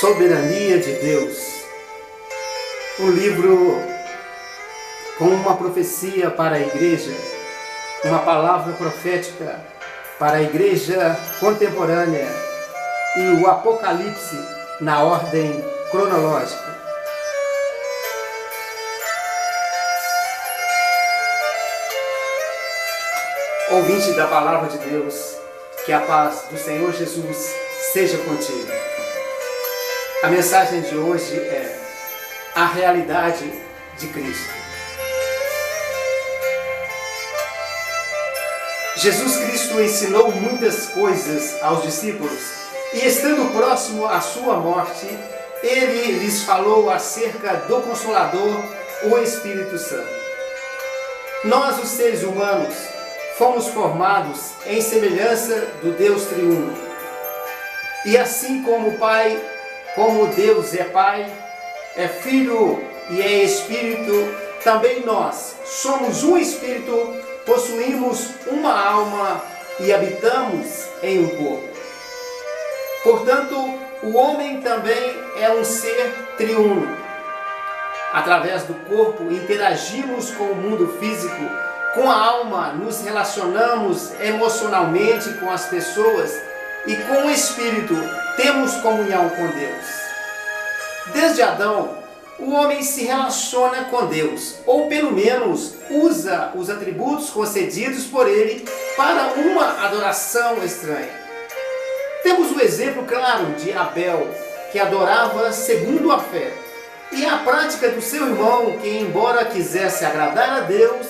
Soberania de Deus, um livro com uma profecia para a igreja, uma palavra profética para a igreja contemporânea e o Apocalipse na ordem cronológica. Ouvinte da palavra de Deus, que a paz do Senhor Jesus seja contigo. A mensagem de hoje é a realidade de Cristo. Jesus Cristo ensinou muitas coisas aos discípulos e, estando próximo à sua morte, ele lhes falou acerca do Consolador, o Espírito Santo. Nós, os seres humanos, fomos formados em semelhança do Deus triuno. E assim como o Pai, como Deus é Pai, é Filho e é Espírito, também nós somos um Espírito, possuímos uma alma e habitamos em um corpo. Portanto, o homem também é um ser triuno. Através do corpo interagimos com o mundo físico, com a alma nos relacionamos emocionalmente com as pessoas e com o Espírito temos comunhão com Deus. Desde Adão, o homem se relaciona com Deus, ou pelo menos usa os atributos concedidos por ele para uma adoração estranha. Temos o exemplo claro de Abel, que adorava segundo a fé, e a prática do seu irmão, que embora quisesse agradar a Deus,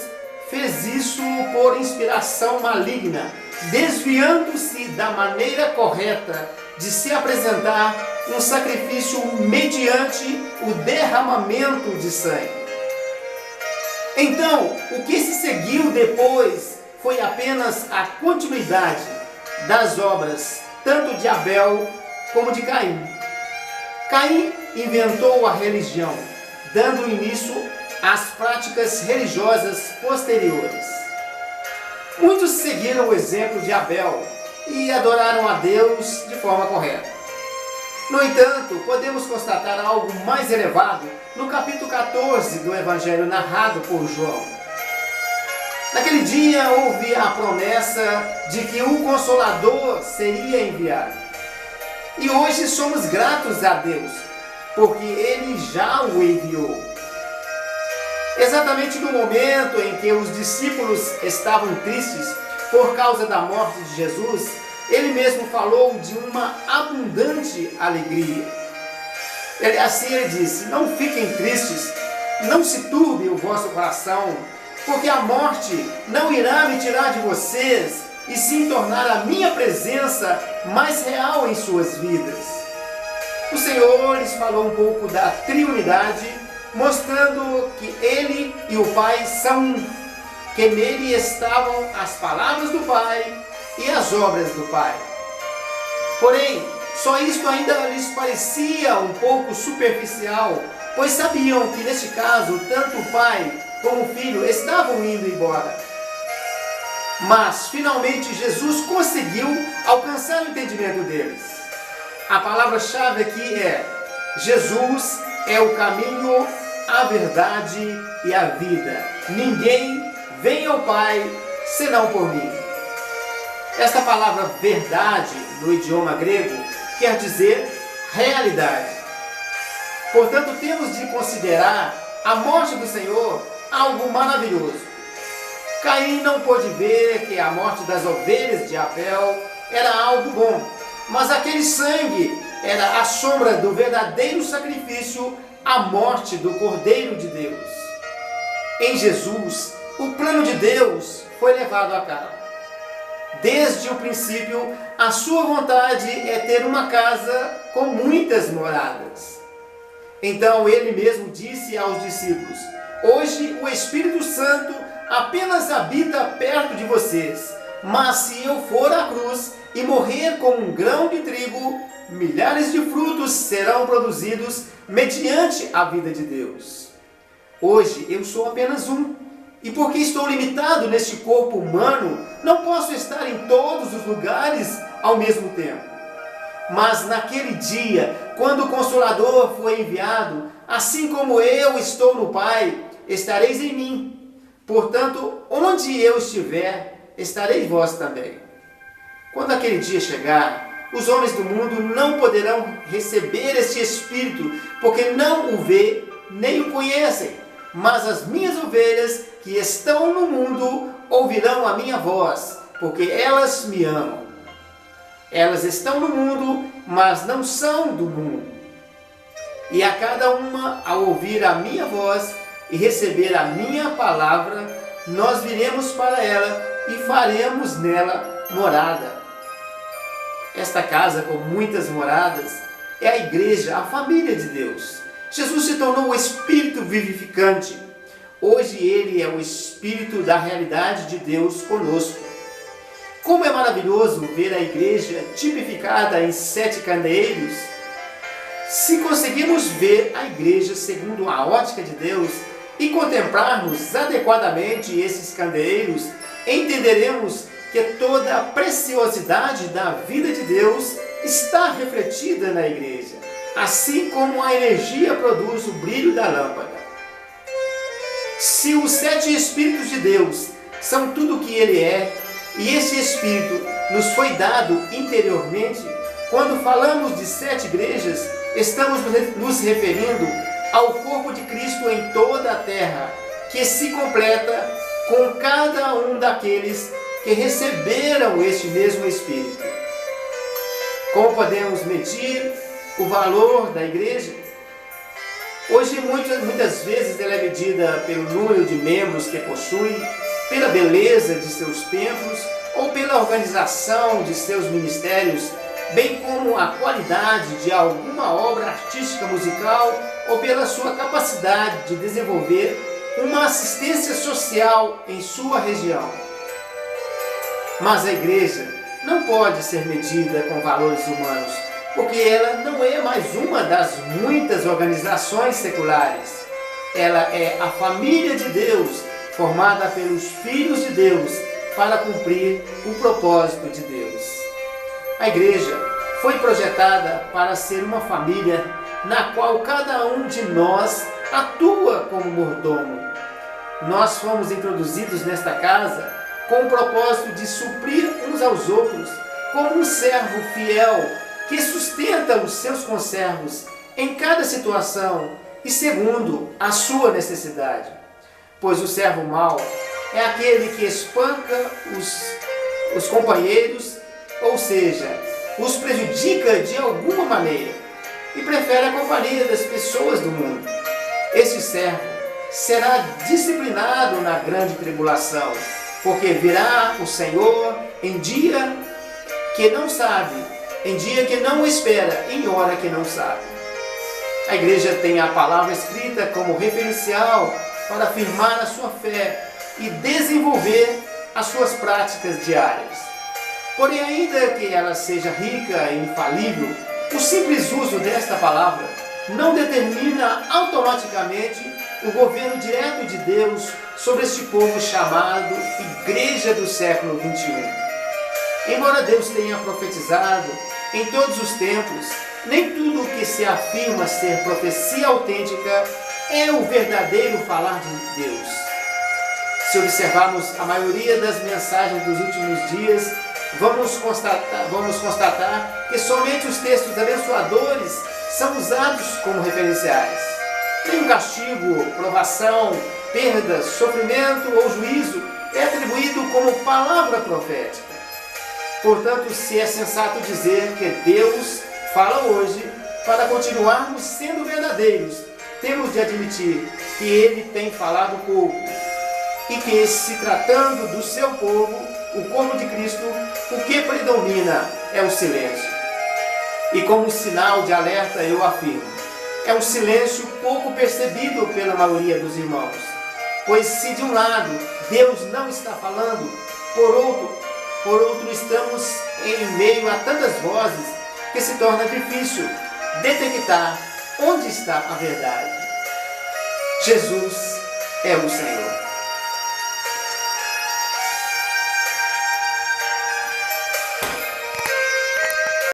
fez isso por inspiração maligna, desviando-se da maneira correta de se apresentar um sacrifício mediante o derramamento de sangue. Então, o que se seguiu depois foi apenas a continuidade das obras, tanto de Abel como de Caim. Caim inventou a religião, dando início às práticas religiosas posteriores. Muitos seguiram o exemplo de Abel e adoraram a Deus de forma correta. No entanto, podemos constatar algo mais elevado no capítulo 14 do Evangelho narrado por João. Naquele dia houve a promessa de que o Consolador seria enviado. E hoje somos gratos a Deus, porque Ele já o enviou. Exatamente no momento em que os discípulos estavam tristes por causa da morte de Jesus, ele mesmo falou de uma abundante alegria. Assim ele disse: não fiquem tristes, não se turbe o vosso coração, porque a morte não irá me tirar de vocês, e sim tornar a minha presença mais real em suas vidas. O Senhor lhes falou um pouco da triunidade, mostrando que Ele e o Pai são um, que nele estavam as palavras do Pai e as obras do Pai. Porém, só isto ainda lhes parecia um pouco superficial, pois sabiam que neste caso, tanto o Pai como o Filho estavam indo embora. Mas, finalmente, Jesus conseguiu alcançar o entendimento deles. A palavra-chave aqui é: Jesus é o caminho, a verdade e a vida. Ninguém vem ao Pai senão por mim. Esta palavra verdade, no idioma grego, quer dizer realidade. Portanto, temos de considerar a morte do Senhor algo maravilhoso. Caim não pôde ver que a morte das ovelhas de Abel era algo bom, mas aquele sangue era a sombra do verdadeiro sacrifício, a morte do Cordeiro de Deus. Em Jesus, o plano de Deus foi levado a cabo. Desde o princípio, a sua vontade é ter uma casa com muitas moradas. Então ele mesmo disse aos discípulos: hoje o Espírito Santo apenas habita perto de vocês, mas se eu for à cruz e morrer como um grão de trigo, milhares de frutos serão produzidos mediante a vida de Deus. Hoje eu sou apenas um, e porque estou limitado neste corpo humano, não posso estar em todos os lugares ao mesmo tempo. Mas naquele dia, quando o Consolador for enviado, assim como eu estou no Pai, estareis em mim. Portanto, onde eu estiver, estareis vós também. Quando aquele dia chegar, os homens do mundo não poderão receber este Espírito, porque não o vê nem o conhecem. Mas as minhas ovelhas que estão no mundo ouvirão a minha voz, porque elas me amam. Elas estão no mundo, mas não são do mundo. E a cada uma, ao ouvir a minha voz e receber a minha palavra, nós viremos para ela e faremos nela morada. Esta casa com muitas moradas é a igreja, a família de Deus. Jesus se tornou o Espírito vivificante. Hoje Ele é o Espírito da realidade de Deus conosco. Como é maravilhoso ver a igreja tipificada em 7 candeeiros. Se conseguirmos ver a igreja segundo a ótica de Deus e contemplarmos adequadamente esses candeeiros, entenderemos que toda a preciosidade da vida de Deus está refletida na igreja, assim como a energia produz o brilho da lâmpada. Se os 7 Espíritos de Deus são tudo o que Ele é, e esse Espírito nos foi dado interiormente, quando falamos de 7 igrejas, estamos nos referindo ao corpo de Cristo em toda a terra, que se completa com cada um daqueles que receberam este mesmo Espírito. Como podemos medir o valor da igreja? Hoje, muitas vezes, ela é medida pelo número de membros que possui, pela beleza de seus templos ou pela organização de seus ministérios, bem como a qualidade de alguma obra artística musical ou pela sua capacidade de desenvolver uma assistência social em sua região. Mas a igreja não pode ser medida com valores humanos, porque ela não é mais uma das muitas organizações seculares. Ela é a família de Deus, formada pelos filhos de Deus, para cumprir o propósito de Deus. A igreja foi projetada para ser uma família na qual cada um de nós atua como mordomo. Nós fomos introduzidos nesta casa com o propósito de suprir uns aos outros, como um servo fiel que sustenta os seus conservos em cada situação e segundo a sua necessidade. Pois o servo mau é aquele que espanca os companheiros, ou seja, os prejudica de alguma maneira e prefere a companhia das pessoas do mundo. Este servo será disciplinado na grande tribulação, porque virá o Senhor em dia que não sabe, em dia que não espera, em hora que não sabe. A igreja tem a palavra escrita como referencial para afirmar a sua fé e desenvolver as suas práticas diárias. Porém, ainda que ela seja rica e infalível, o simples uso desta palavra não determina automaticamente o governo direto de Deus sobre este povo chamado Igreja do século XXI. Embora Deus tenha profetizado em todos os tempos, nem tudo o que se afirma ser profecia autêntica é o verdadeiro falar de Deus. Se observarmos a maioria das mensagens dos últimos dias, vamos constatar que somente os textos abençoadores são usados como referenciais. Nenhum castigo, provação, perda, sofrimento ou juízo é atribuído como palavra profética. Portanto, se é sensato dizer que Deus fala hoje, para continuarmos sendo verdadeiros, temos de admitir que Ele tem falado pouco e que, se tratando do seu povo, o corpo de Cristo, o que predomina é o silêncio. E como sinal de alerta eu afirmo, é um silêncio pouco percebido pela maioria dos irmãos. Pois se de um lado Deus não está falando, por outro estamos em meio a tantas vozes que se torna difícil detectar onde está a verdade. Jesus é o Senhor.